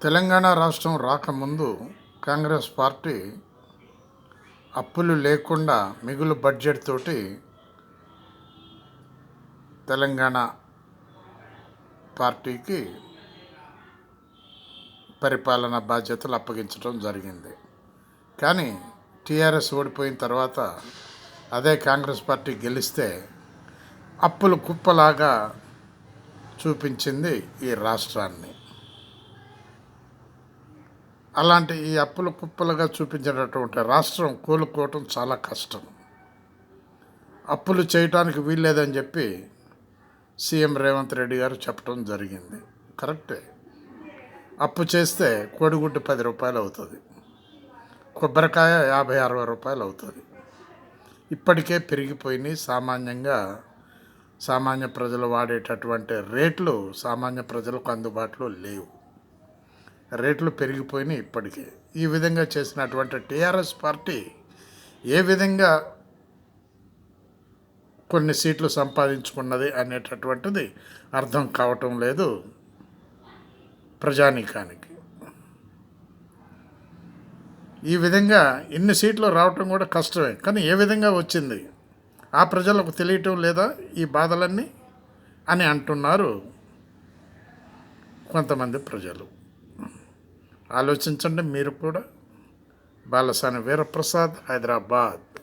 తెలంగాణ రాష్ట్రం రాకముందు కాంగ్రెస్ పార్టీ అప్పులు లేకుండా మిగులు బడ్జెట్ తోటి తెలంగాణ పార్టీకి పరిపాలన బాధ్యతలు అప్పగించడం జరిగింది. కానీ టీఆర్ఎస్ ఓడిపోయిన తర్వాత అదే కాంగ్రెస్ పార్టీ గెలిస్తే అప్పులు కుప్పలాగా చూపించింది ఈ రాష్ట్రాన్ని. అలాంటి ఈ అప్పుల కుప్పలుగా చూపించినటువంటి రాష్ట్రం కోలుకోవటం చాలా కష్టం. అప్పులు చేయటానికి వీల్లేదని చెప్పి సీఎం రేవంత్ రెడ్డి గారు చెప్పడం జరిగింది. కరెక్టే. అప్పు చేస్తే కోడిగుడ్డు 10 రూపాయలు అవుతుంది, కొబ్బరికాయ 50-60 రూపాయలు అవుతుంది. ఇప్పటికే పెరిగిపోయినాయి. సామాన్య ప్రజలు వాడేటటువంటి రేట్లు సామాన్య ప్రజలకు అందుబాటులో లేవు. రేట్లు పెరిగిపోయినాయి ఇప్పటికే. ఈ విధంగా చేసినటువంటి టీఆర్ఎస్ పార్టీ ఏ విధంగా కొన్ని సీట్లు సంపాదించుకున్నది అనేటటువంటిది అర్థం కావటం లేదు ప్రజానీకానికి. ఈ విధంగా ఇన్ని సీట్లు రావటం కూడా కష్టమే, కానీ ఏ విధంగా వచ్చింది ఆ ప్రజలకు తెలియటం లేదా ఈ బాధలన్నీ అని అంటున్నారు కొంతమంది ప్రజలు. ఆలోచించండి మీరు కూడా. బాలసాని వీరప్రసాద్, హైదరాబాద్.